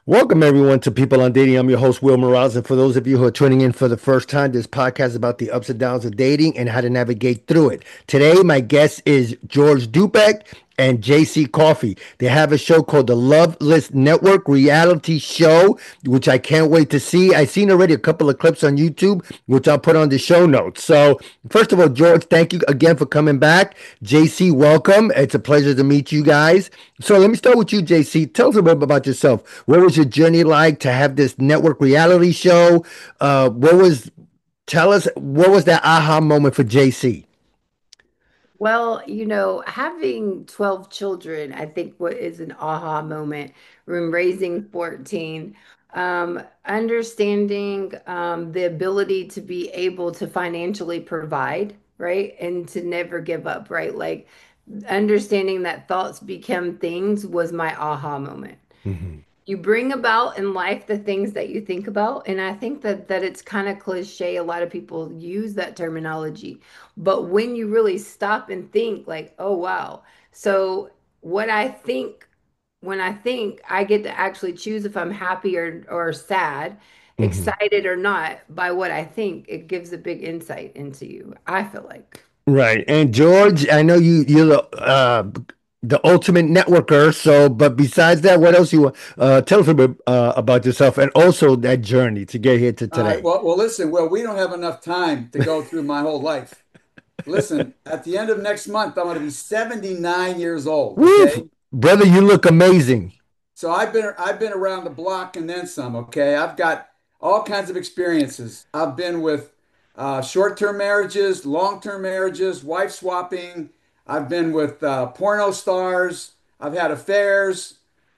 Welcome everyone to People on Dating. I'm your host, Will Morales. And for those of you who are tuning in for the first time, this podcast is about the ups and downs of dating and how to navigate through it. Today, my guest is George Dubec and JC Coffey. They have a show called the Love List Network reality show, which I can't wait to see. I've seen already a couple of clips on YouTube, which I'll put on the show notes. So, first of all, George, thank you again for coming back. JC, welcome. It's a pleasure to meet you guys. So let me start with you, JC. Tell us a bit about yourself. What was your journey like to have this network reality show? Tell us, what was that aha moment for JC? Well, having 12 children, I think what is an aha moment when raising 14, understanding the ability to be able to financially provide, right? And to never give up, right? Like understanding that thoughts become things was my aha moment. Mhm. You bring about in life the things that you think about, and I think that it's kind of cliche. A lot of people use that terminology, but when you really stop and think, like, oh wow, so what I think, when I think, I get to actually choose if I'm happy or sad, Mhm. excited or not by what I think. It gives a big insight into you, I feel like. Right. And George, I know you're the ultimate networker. So, but besides that, what else you want? Tell us a bit about yourself and also that journey to get here to All right. today. Well, listen, Will, we don't have enough time to go through my whole life. Listen, at the end of next month, I'm going to be 79 years old. Woo! Okay. Brother, you look amazing. So I've been around the block and then some. Okay. I've got all kinds of experiences. I've been with short-term marriages, long-term marriages, wife swapping. I've been with porno stars. I've had affairs.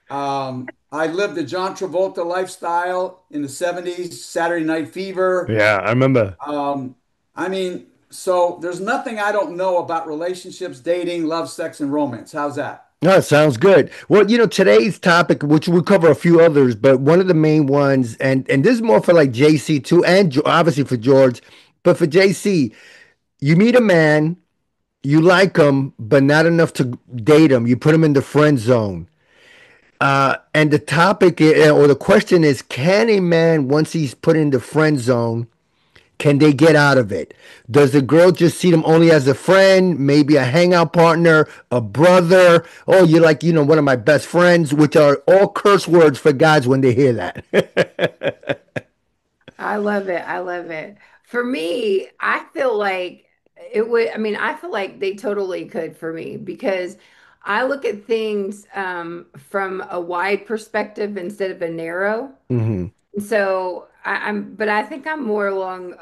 I lived the John Travolta lifestyle in the 70s, Saturday Night Fever. Yeah, I remember. Um, I mean, so there's nothing I don't know about relationships, dating, love, sex, and romance. How's that? No, sounds good. Well, today's topic, which we'll cover a few others, but one of the main ones, and this is more for like JC too, and obviously for George, but for JC, you meet a man, you like him, but not enough to date him. You put him in the friend zone. And the topic or the question is, can a man, once he's put in the friend zone, can they get out of it? Does the girl just see them only as a friend, maybe a hangout partner, a brother? Oh, you're like, one of my best friends, which are all curse words for guys when they hear that. I love it. I love it. For me, I feel like it would, I mean, I feel like they totally could for me because I look at things from a wide perspective instead of a narrow. Hmm. So but I think I'm more along,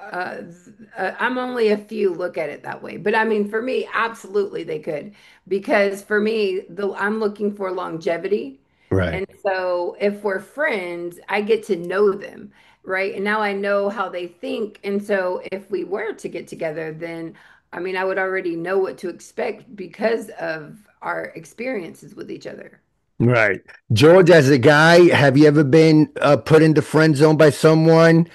I'm only a few look at it that way. But I mean, for me, absolutely they could, because for me, I'm looking for longevity. Right. And so if we're friends, I get to know them, right? And now I know how they think. And so if we were to get together, then I mean, I would already know what to expect because of our experiences with each other. Right. George, as a guy, have you ever been put in the friend zone by someone?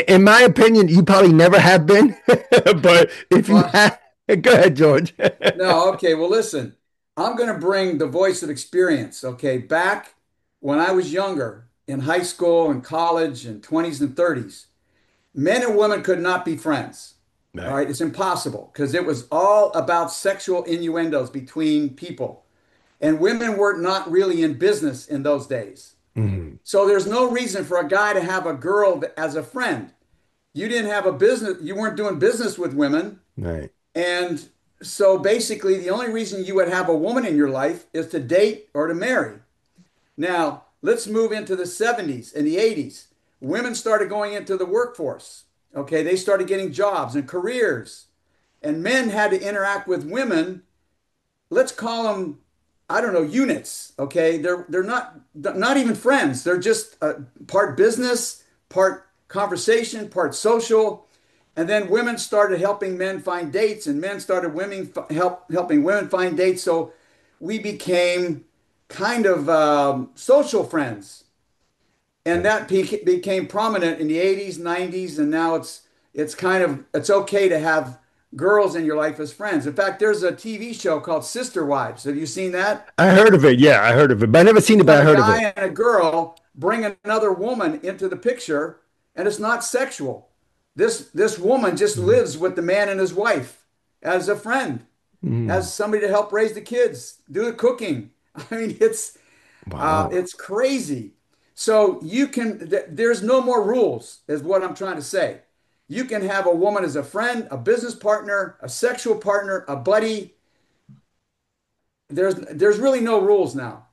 In my opinion, you probably never have been. But if you Well, have, go ahead, George. no, okay. Well, listen, I'm going to bring the voice of experience. Okay. Back when I was younger in high school and college and 20s and 30s, men and women could not be friends. All Right. right. It's impossible because it was all about sexual innuendos between people. And women were not really in business in those days. Hmm. So there's no reason for a guy to have a girl as a friend. You didn't have a business, you weren't doing business with women. Right. And so basically, the only reason you would have a woman in your life is to date or to marry. Now, let's move into the 70s and the 80s. Women started going into the workforce. Okay, they started getting jobs and careers, and men had to interact with women. Let's call them, I don't know, units. Okay, they're not even friends. They're just part business, part conversation, part social. And then women started helping men find dates, and men started helping women find dates. So we became kind of social friends, and that became prominent in the 80s, 90s, and now it's kind of it's okay to have girls in your life as friends. In fact, there's a TV show called Sister Wives. Have you seen that? I heard of it. Yeah, I heard of it, but I never seen It's it, but got I a heard of it. guy and a girl, bring another woman into the picture, and it's not sexual. This woman just Mhm. lives with the man and his wife as a friend, Mhm. as somebody to help raise the kids, do the cooking. I mean, Wow. it's crazy. So you can, there's no more rules, is what I'm trying to say. You can have a woman as a friend, a business partner, a sexual partner, a buddy. There's really no rules now.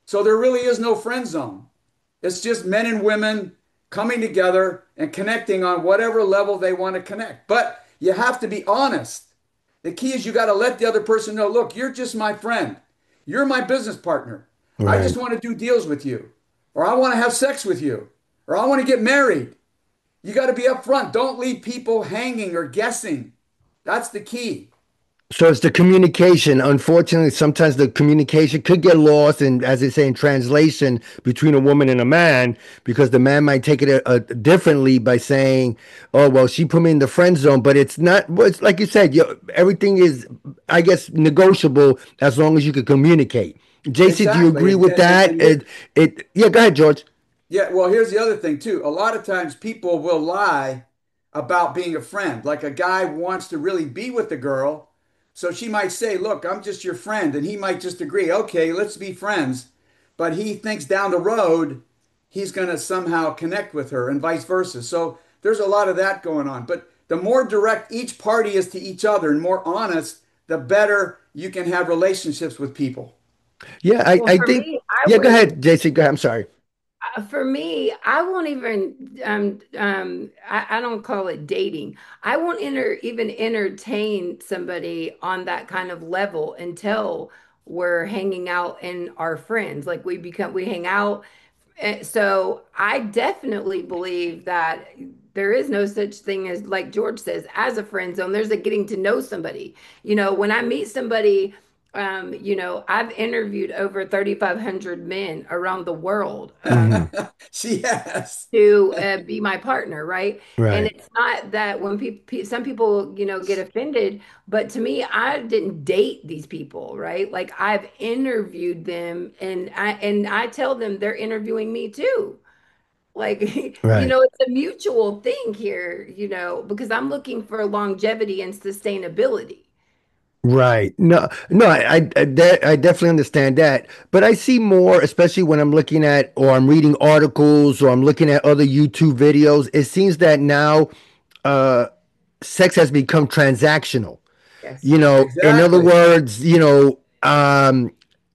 So there really is no friend zone. It's just men and women coming together and connecting on whatever level they want to connect. But you have to be honest. The key is you got to let the other person know, look, you're just my friend. You're my business partner. I just Right. want to do deals with you, or I want to have sex with you, or I want to get married. You got to be upfront. Don't leave people hanging or guessing. That's the key. So it's the communication. Unfortunately, sometimes the communication could get lost in, as they say, in translation between a woman and a man, because the man might take it differently by saying, "Oh, well, she put me in the friend zone," but it's not. Well, it's like you said. Everything is, I guess, negotiable as long as you can communicate. JC, do you Exactly. agree with that? And here, Yeah, go ahead, George. yeah, well, here's the other thing too. A lot of times people will lie about being a friend. Like a guy wants to really be with the girl. So she might say, look, I'm just your friend. And he might just agree, okay, let's be friends. But he thinks down the road he's going to somehow connect with her and vice versa. So there's a lot of that going on. But the more direct each party is to each other and more honest, the better you can have relationships with people. Yeah, Well, I for think. me, I Yeah, go wouldn't. ahead, JC. Go ahead. I'm sorry. For me, I won't even I don't call it dating. I won't even entertain somebody on that kind of level until we're hanging out and our friends. Like we hang out. So I definitely believe that there is no such thing as, like George says, as a friend zone. There's a getting to know somebody. When I meet somebody, I've interviewed over 3,500 men around the world. Mhm. Yes. To be my partner, right? And Right. it's not that when some people, get offended, but to me, I didn't date these people, right? Like I've interviewed them, and I tell them they're interviewing me too. Like, Right. it's a mutual thing here, because I'm looking for longevity and sustainability. Right. No, no, I definitely understand that. But I see more, especially when I'm looking at or I'm reading articles or I'm looking at other YouTube videos. It seems that now uh sex has become transactional. Yes. In other Exactly. words,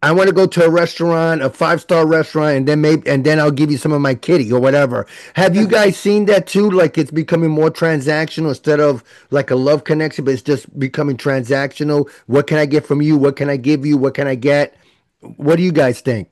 I want to go to a restaurant, a five-star restaurant, and then I'll give you some of my kitty or whatever. Have you guys seen that too? Like it's becoming more transactional instead of like a love connection, but it's just becoming transactional. What can I get from you? What can I give you? What can I get? What do you guys think?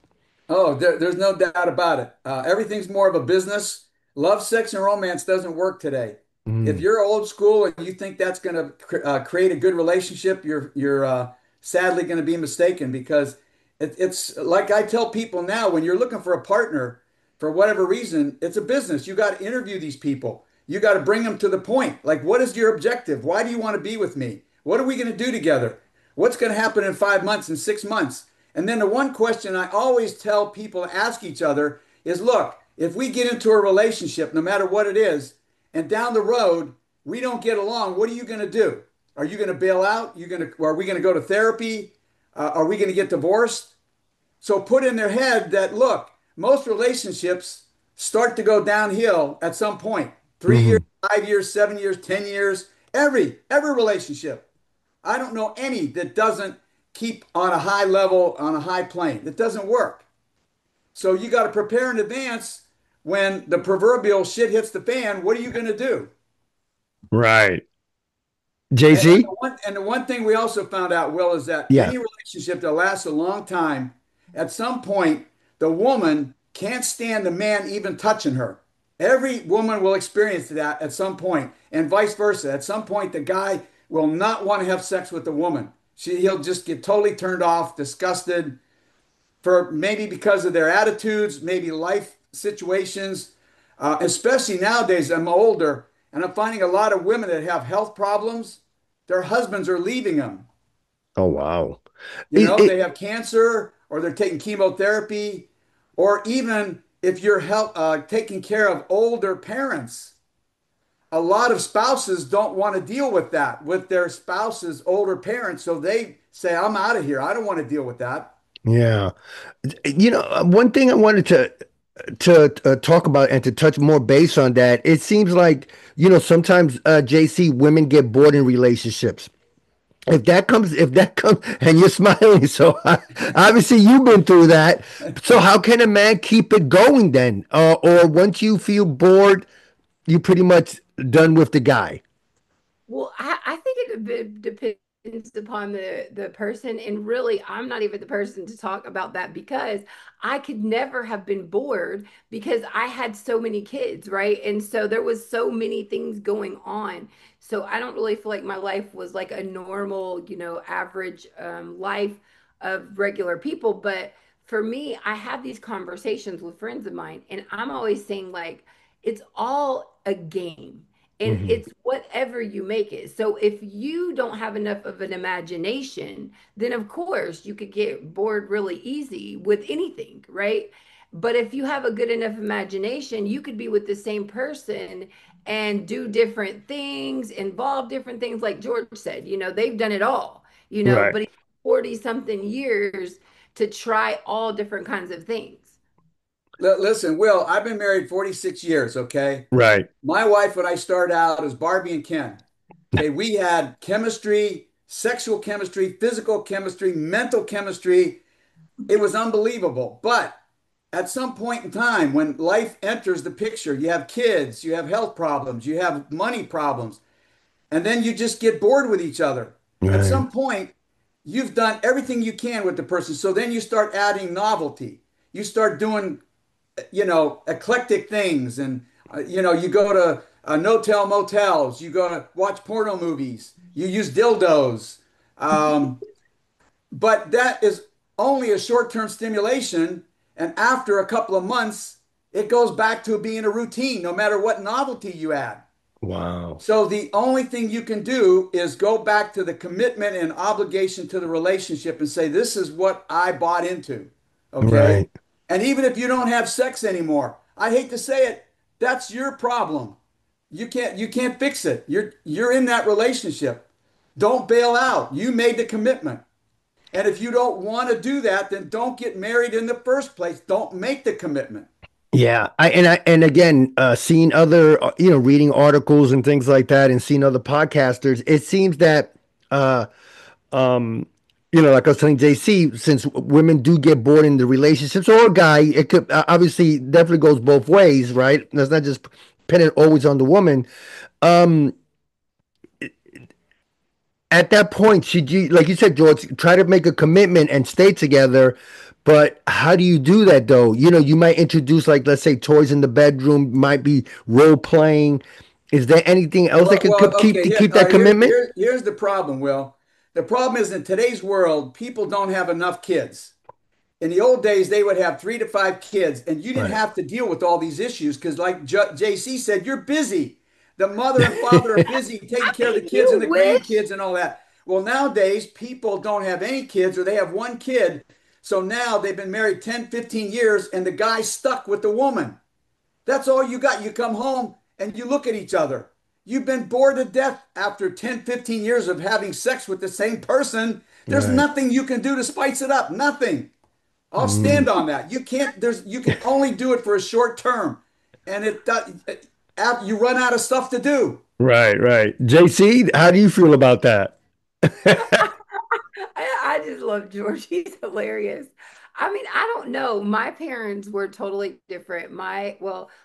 Oh, there's no doubt about it. Everything's more of a business. Love, sex, and romance doesn't work today. If Mm, you're old school and you think that's going to create a good relationship, you're sadly going to be mistaken because it's like I tell people now, when you're looking for a partner, for whatever reason, it's a business. You got to interview these people. You got to bring them to the point. Like, what is your objective? Why do you want to be with me? What are we going to do together? What's going to happen in 5 months and 6 months? And then the one question I always tell people to ask each other is, look, if we get into a relationship, no matter what it is, and down the road we don't get along, what are you going to do? Are you going to bail out? Are we going to go to therapy? Are we going to get divorced? So put in their head that, look, most relationships start to go downhill at some point. 3 years, mhm. 5 years, 7 years, 10 years. Every relationship. I don't know any that doesn't keep on a high level, on a high plane. It doesn't work. So you got to prepare in advance when the proverbial shit hits the fan. What are you going to do? Right. And, and, JC? the one, and the one thing we also found out, Will, is that Yeah. any relationship that lasts a long time, at some point, the woman can't stand the man even touching her. Every woman will experience that at some point, and vice versa. At some point, the guy will not want to have sex with the woman. He'll just get totally turned off, disgusted, for maybe because of their attitudes, maybe life situations. Especially nowadays, I'm older and I'm finding a lot of women that have health problems. Their husbands are leaving them. Oh, wow. You It, know, they it, have cancer or they're taking chemotherapy, or even if you're taking care of older parents, a lot of spouses don't want to deal with that with their spouse's older parents. So they say, I'm out of here. I don't want to deal with that. Yeah. One thing I wanted to talk about and to touch more base on that, it seems like, sometimes JC, women get bored in relationships. If that comes, and you're smiling, so obviously you've been through that. So how can a man keep it going then? Or once you feel bored, you pretty much done with the guy. Well, I think depends upon the person, and really, I'm not even the person to talk about that because I could never have been bored because I had so many kids, right? And so there was so many things going on. So I don't really feel like my life was like a normal, average life of regular people. But for me, I have these conversations with friends of mine, and I'm always saying like, it's all a game and Hmm. it's whatever you make it. So if you don't have enough of an imagination, then of course you could get bored really easy with anything, right? But if you have a good enough imagination, you could be with the same person and do different things, involve different things. Like George said, they've done it all, Right. but it's 40 something years to try all different kinds of things. Listen, Will, I've been married 46 years, okay? Right. My wife, when I started out, is Barbie and Ken. Okay, we had chemistry, sexual chemistry, physical chemistry, mental chemistry. It was unbelievable. But at some point in time, when life enters the picture, you have kids, you have health problems, you have money problems, and then you just get bored with each other. At Right. some point, you've done everything you can with the person. So then you start adding novelty. You start doing, eclectic things. And, you go to no-tell motels, you go to watch porno movies, you use dildos. Um, but that is only a short-term stimulation. And after a couple of months, it goes back to being a routine, no matter what novelty you add. Wow. So the only thing you can do is go back to the commitment and obligation to the relationship and say, this is what I bought into. Okay. Right. And even if you don't have sex anymore, I hate to say it, that's your problem. You can't fix it. You're in that relationship. Don't bail out. You made the commitment. And if you don't want to do that, then don't get married in the first place. Don't make the commitment. Yeah, and again, seeing other, reading articles and things like that, and seeing other podcasters, it seems that, uh, um, like I was telling JC, since women do get bored in the relationships, or a guy, it could obviously definitely goes both ways, right? That's not just dependent always on the woman. Um, at that point, should you, like you said, George, try to make a commitment and stay together? But how do you do that though? You might introduce, like, let's say, toys in the bedroom, might be role playing. Is there anything else that can keep Okay. Here, keep that commitment? here's the problem, Will. The problem is in today's world, people don't have enough kids. In the old days, they would have 3 to 5 kids, and you didn't Right. have to deal with all these issues because, like JC said, you're busy. The mother and father are busy taking care of the kids and You the wish. grandkids and all that. Well, nowadays, people don't have any kids or they have one kid. So now they've been married 10, 15 years, and the guy's stuck with the woman. That's all you got. You come home and you look at each other. You've been bored to death after 10, 15 years of having sex with the same person. There's Right. nothing you can do to spice it up. Nothing. I'll Mm. stand on that. You can only do it for a short term. And you run out of stuff to do. Right, right. JC, how do you feel about that? I just love George. He's hilarious. I mean, I don't know. My parents were totally different. My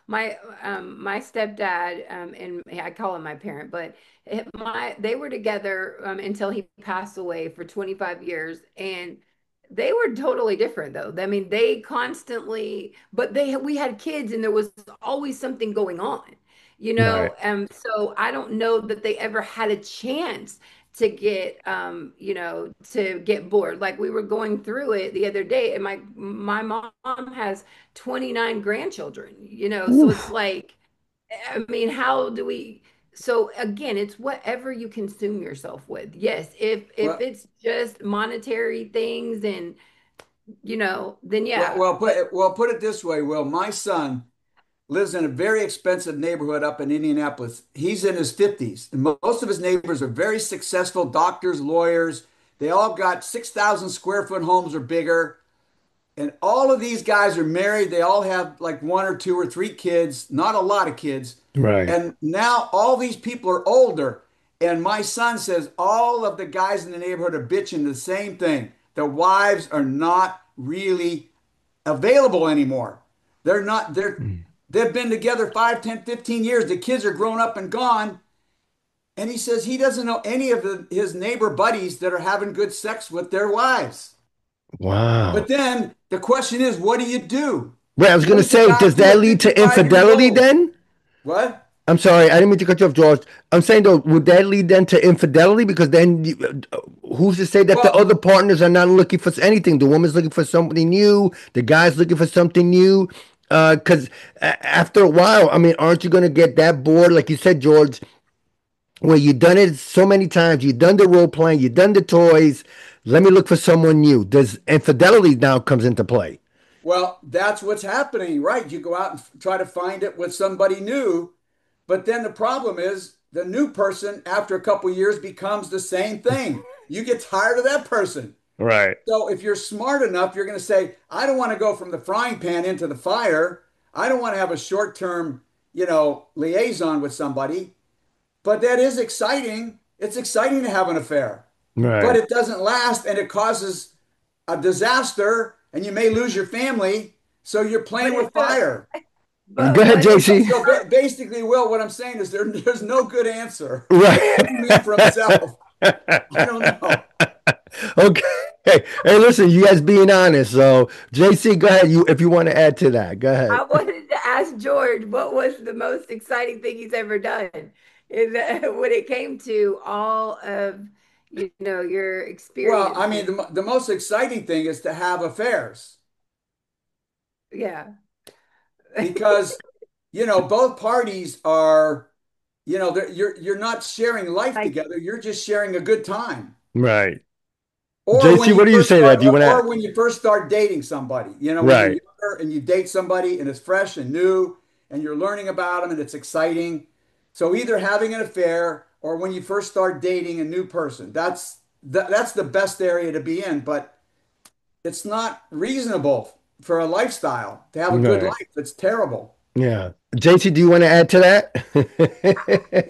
stepdad, and I call him my parent, but they were together until he passed away for 25 years, and they were totally different though. I mean, they constantly, but we had kids, and there was always something going on, Right, so I don't know that they ever had a chance to get bored. Like we were going through it the other day, and my mom has 29 grandchildren, so it's oof. like, I mean, how do we, so again, it's whatever you consume yourself with. Yes, if Well, it's just monetary things, and then Well, yeah. well, But put it this way, Will. My son lives in a very expensive neighborhood up in Indianapolis. He's in his 50s, and most of his neighbors are very successful doctors, lawyers. They all got 6,000 square foot homes or bigger. And all of these guys are married. They all have like one or two or three kids, not a lot of kids. Right. And now all these people are older. And my son says all of the guys in the neighborhood are bitching the same thing. The wives are not really available anymore. They're not, they've been together 5, 10, 15 years. The kids are grown up and gone. And he says he doesn't know any of his neighbor buddies that are having good sex with their wives. But Wow. then the question is, what do you do? Wait, I was What gonna does the say, guy does do that at lead to 55 years infidelity old? then? What? I'm sorry, I didn't mean to cut you off, George. I'm saying though, would that lead then to infidelity? Because then who's to say that the Well, other partners are not looking for anything? The woman's looking for something new, the guy's looking for something new. Because after a while, I mean, aren't you going to get that bored? Like you said, George, where you've done it so many times, you've done the role playing, you've done the toys. Let me look for someone new. Does infidelity now comes into play? well, that's what's happening, right? You go out and try to find it with somebody new, but then the problem is the new person after a couple years becomes the same thing. You get tired of that person. Right. So if you're smart enough, you're going to say, I don't want to go from the frying pan into the fire. I don't want to have a short-term, liaison with somebody. But that is exciting. It's exciting to have an affair, but Right. it doesn't last and it causes a disaster and you may lose your family. So you're but playing with it's a fire. Go but ahead, but it's So, a JC. so basically, Will, what I'm saying is there's no good answer. Right. Every man for himself. I don't know. Okay. Hey, listen, you guys being honest. So, JC, go ahead. You, if you want to add to that, go ahead. I wanted to ask George what was the most exciting thing he's ever done. When it came to all of your Well, I mean, experiences. the most exciting thing is to have affairs Yeah. because, both parties are, you're not sharing life Like, together. You're just sharing a good time. Right. Or when JC, you what do you first say start, that? Do you want to? or when you first start dating somebody, when you're Right. younger and you date somebody and it's fresh and new and you're learning about them and it's exciting. So either having an affair or when you first start dating a new person, that's the best area to be in. But it's not reasonable for a lifestyle to have a good Right. life. It's terrible. Yeah. JC, do you want to add to that?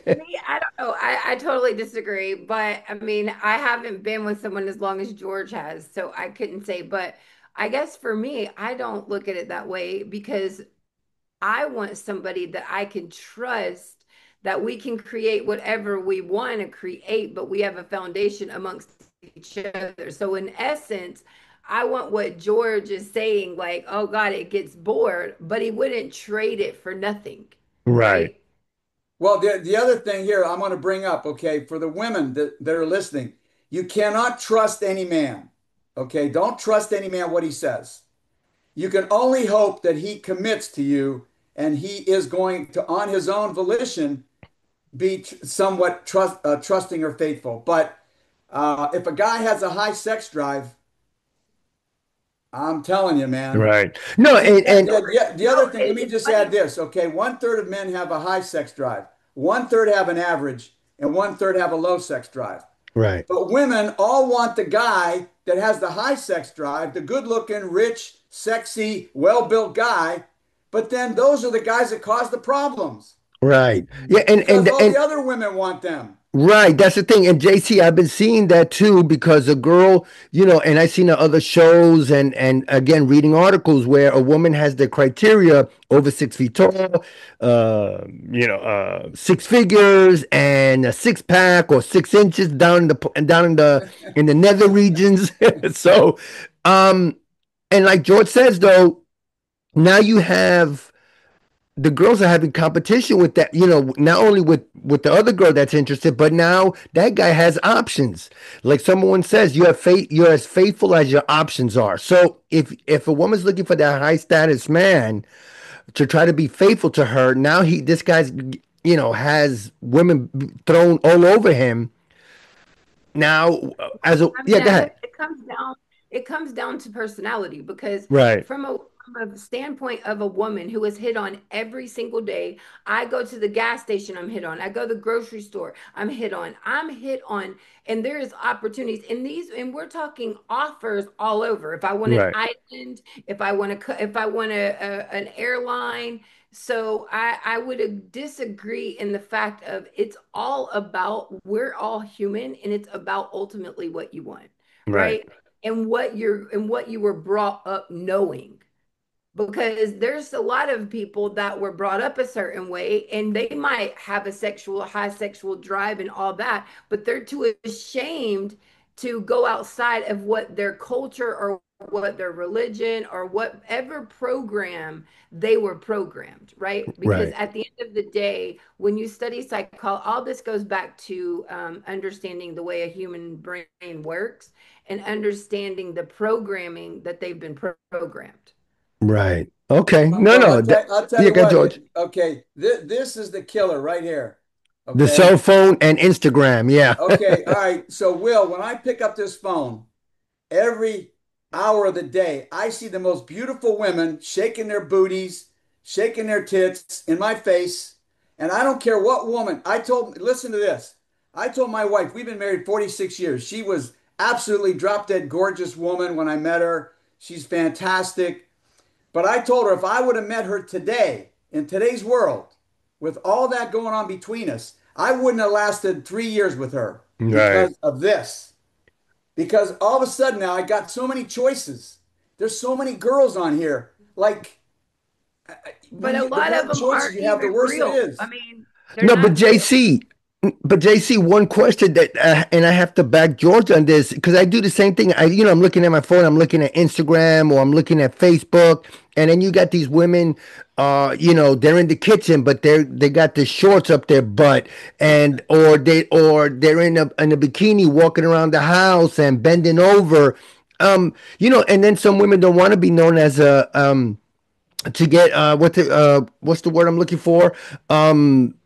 me, I don't know. I totally disagree. But I mean, I haven't been with someone as long as George has, so I couldn't say. But I guess for me, I don't look at it that way because I want somebody that I can trust, that we can create whatever we want to create, but we have a foundation amongst each other. So, in essence, I want what George is saying, like, oh God, it gets bored, but he wouldn't trade it for nothing, Right. right? Well, the other thing here I'm going to bring up, okay, for the women that are listening, you cannot trust any man. Okay, don't trust any man what he says. You can only hope that he commits to you and he is going to, on his own volition, be somewhat trusting or faithful. But if a guy has a high sex drive, I'm telling you, man. Right. No, See, and the No, other thing, let me it's just add funny. this, okay? One third of men have a high sex drive, one third have an average, and one third have a low sex drive. right. But women all want the guy that has the high sex drive, the good looking, rich, sexy, well built guy. But then those are the guys that cause the problems Right. Yeah, and because all the and other women want them. right, that's the thing. And JC, I've been seeing that too because a girl, and I've seen the other shows and again reading articles where a woman has the criteria over 6 feet tall, six figures and a six pack or 6 inches down in the nether regions. So, um, and like George says though, now you have the girls are having competition with that, not only with the other girl that's interested, but now that guy has options. Like someone says, you have faith, you're as faithful as your options are. So if a woman's looking for that high status man to try to be faithful to her, now this guy's has women thrown all over him. Now as a I yeah, mean, go ahead. it comes down. it comes down to personality because Right. from a standpoint of a woman who is hit on every single day, I go to the gas station, I'm hit on. I go to the grocery store, I'm hit on. I'm hit on, and there is opportunities. And we're talking offers all over. If I want an Right. island, if I want an airline. So I would disagree in the fact of it's all about we're all human and it's about ultimately what you want, Right. right? And what you were brought up knowing, because there's a lot of people that were brought up a certain way and they might have a high sexual drive and all that, but they're too ashamed to go outside of what their culture or what their religion or whatever program they were programmed, right? Because Right. at the end of the day, when you study psychology, all this goes back to understanding the way a human brain works and understanding the programming that they've been programmed. Right. Okay. No, Well, no. I'll tell Yeah, you go, what. George. Okay, this is the killer right here. The Okay. cell phone and Instagram. Yeah. Okay. All right. So, Will, when I pick up this phone, every hour of the day, I see the most beautiful women shaking their booties, shaking their tits in my face. And I don't care what woman. Listen to this. I told my wife, we've been married 46 years. She was absolutely drop dead gorgeous woman when I met her. She's fantastic. But I told her if I would have met her today, in today's world, with all that going on between us, I wouldn't have lasted 3 years with her Right. because of this. Because all of a sudden now I got so many choices. There's so many girls on here. Like But a the lot more of them choices aren't you have, the even worse it real. I is. mean, they're No, but not real. JC, one question that, and I have to back George on this because I do the same thing. I'm looking at my phone, I'm looking at Instagram or I'm looking at Facebook, and then you got these women, they're in the kitchen, but they got the shorts up their butt, and or they're in a bikini walking around the house and bending over, and then some women don't want to be known as a to get what's the word I'm looking for?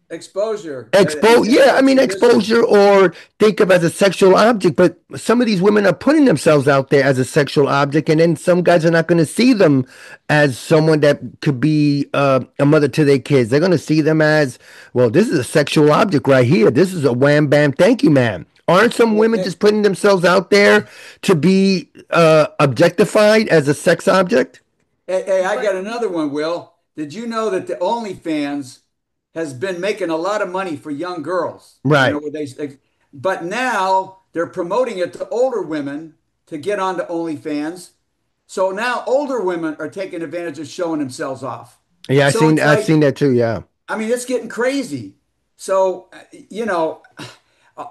Exposure Expo and Yeah, I mean exhibition. exposure or think of as a sexual object, but some of these women are putting themselves out there as a sexual object, and then some guys are not going to see them as someone that could be a mother to their kids. They're going to see them as, well, this is a sexual object right here. This is a wham bam thank you man. Aren't some Well, women just putting themselves out there to be objectified as a sex object? hey, I But got another one, Will. Did you know that the OnlyFans has been making a lot of money for young girls? Right. But now they're promoting it to older women to get onto OnlyFans. So now older women are taking advantage of showing themselves off. Yeah, So it's I've like, seen that too. Yeah. I mean, it's getting crazy. So, you know,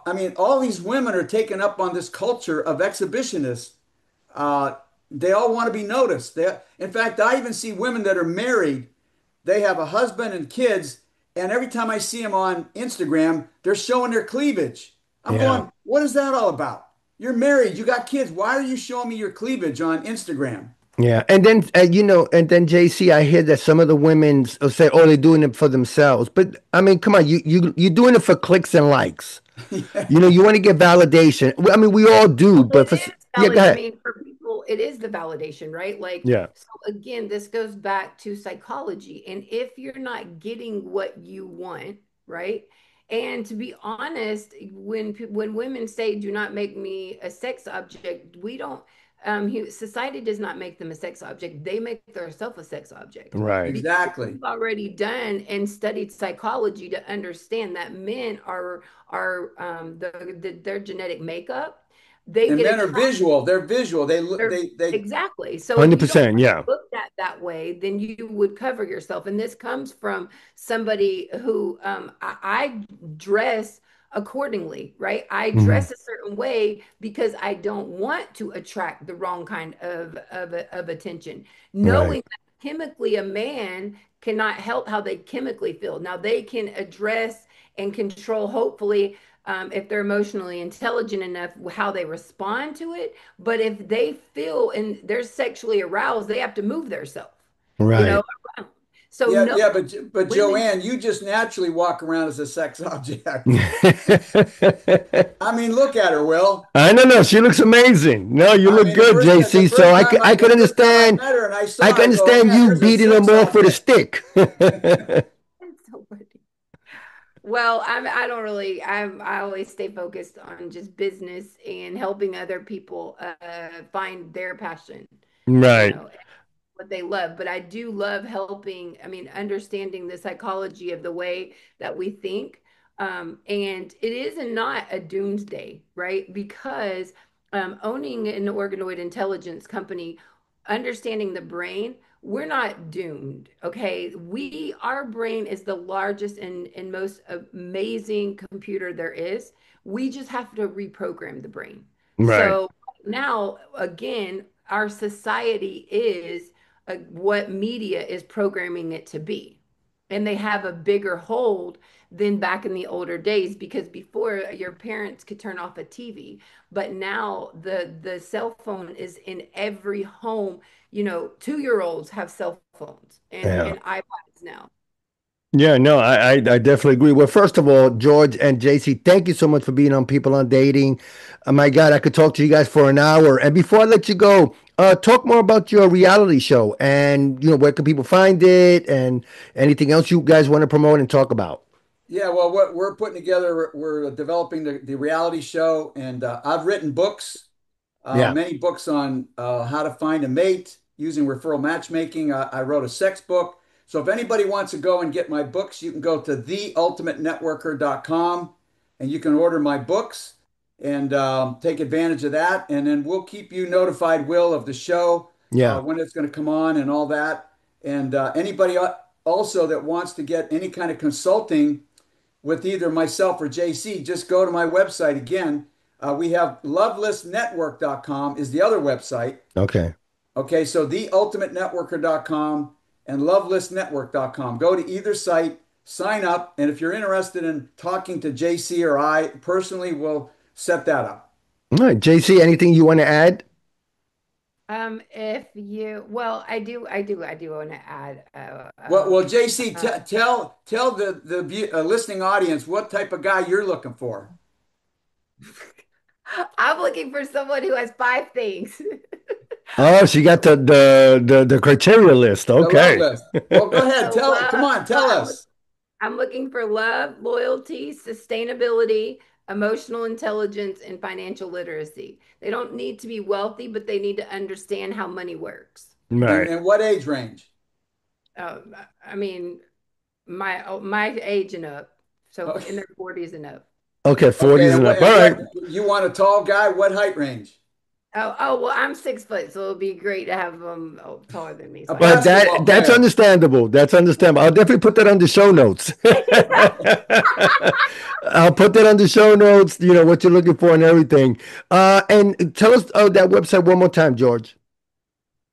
I mean, all these women are taking up on this culture of exhibitionists. Uh, they all want to be noticed. In fact, I even see women that are married. They have a husband and kids, and every time I see them on Instagram, they're showing their cleavage. I'm Yeah. going, what is that all about? You're married, you got kids. Why are you showing me your cleavage on Instagram? Yeah, and then and then JC, I hear that some of the women will say, "Oh, they're doing it for themselves." But I mean, come on, you're doing it for clicks and likes. You want to get validation. I mean, we all do, well, but it for is yeah, go valid. I ahead. mean, for people, it is the validation, right? Like, Yeah, so again, this goes back to psychology. And if you're not getting what you want, right? And to be honest, when women say, "Do not make me a sex object," we don't. Society does not make them a sex object. They make themselves a sex object right, because Exactly. we've already done and studied psychology to understand that men are their genetic makeup. They And get men are attracted. visual. They're visual. They Exactly. So if you don't 100%. want Yeah, to look at that way, then you would cover yourself. And this comes from somebody who I dress accordingly, right? I hmm, dress a certain way because I don't want to attract the wrong kind of attention. right, Knowing that chemically a man cannot help how they chemically feel. Now they can address and control, hopefully, if they're emotionally intelligent enough, how they respond to it, but if they feel and they're sexually aroused, they have to move themselves, you know, right, around. So Yeah, no, yeah, but women. Joanne, you just naturally walk around as a sex object. I mean, look at her, Will. I don't know. She looks amazing. No, you I look mean, the good, first time the JC. So first time I the could first time I understand. met her and I saw, I can I go, understand man, you there's a beating them sex off with a object. stick. It's so funny. Well, I don't really, I always stay focused on just business and helping other people find their passion, you Right, know, what they love. But I do love helping, I mean, understanding the psychology of the way that we think. And it is not a doomsday, right? Because owning an organoid intelligence company, understanding the brain, we're not doomed. Okay. Our brain is the largest and most amazing computer there is. We just have to reprogram the brain. right. So now, again, our society is what media is programming it to be. And they have a bigger hold than back in the older days because before your parents could turn off a TV, but now the cell phone is in every home. 2-year olds have cell phones Yeah. and iPads now. Yeah, no, I definitely agree. Well, first of all, George and JC, thank you so much for being on People on Dating. My God, I could talk to you guys for an hour. And before I let you go, talk more about your reality show and where can people find it and anything else you guys want to promote and talk about. Yeah, well, what we're putting together, we're developing the reality show, and I've written books, Yeah. many books on how to find a mate using referral matchmaking. I wrote a sex book. So if anybody wants to go and get my books, you can go to theultimatenetworker.com and you can order my books and take advantage of that. And then we'll keep you notified, Will, of the show, Yeah. when it's going to come on and all that. And anybody also that wants to get any kind of consulting with either myself or JC, just go to my website again. We have lovelessnetwork.com is the other website. Okay. Okay, so theultimatenetworker.com and lovelessnetwork.com. Go to either site, sign up, and if you're interested in talking to JC or I personally, we'll set that up. All right, JC, anything you want to add? If you, well, I do want to add, Well, JC, uh, tell the listening audience what type of guy you're looking for. I'm looking for someone who has 5 things. Oh, she got the criteria list. The love Okay. list. Well, go ahead. So Come love, on, well, tell us. I'm looking for love, loyalty, sustainability, emotional intelligence, and financial literacy. They don't need to be wealthy, but they need to understand how money works. And, Right. and what age range? I mean, my age and up, so in their 40s and up. Okay, Okay, 40s and up. All and right. what you want a tall guy? What height range? Well, I'm 6 foot, so it'll be great to have them taller than me, A so I Well, can. basketball that's player. understandable. That's understandable. I'll definitely put that on the show notes. I'll put that on the show notes, what you're looking for and everything. And tell us that website one more time, George.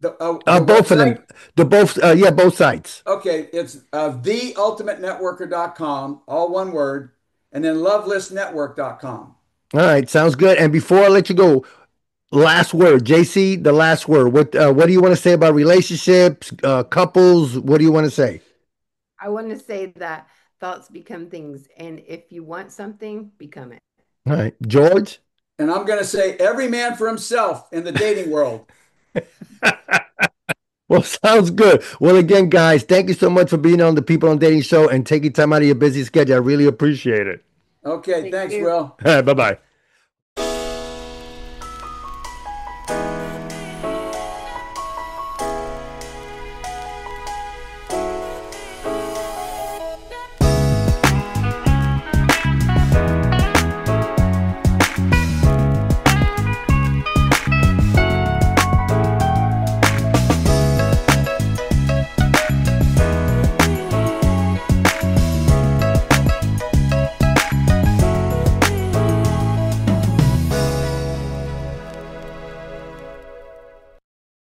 The Both of them. website? Yeah, both sites. Okay, it's theultimatenetworker.com, all one word, and then lovelessnetwork.com. All right, sounds good. And before I let you go, last word, JC, the last word. What do you want to say about relationships, couples? What do you want to say? I want to say that thoughts become things, and if you want something, become it. All right, George. And I'm going to say every man for himself in the dating world. Well, sounds good. Well, again, guys, thank you so much for being on the People on Dating show and taking time out of your busy schedule. I really appreciate it. Okay, Thank thanks, you. Will. All right, bye bye.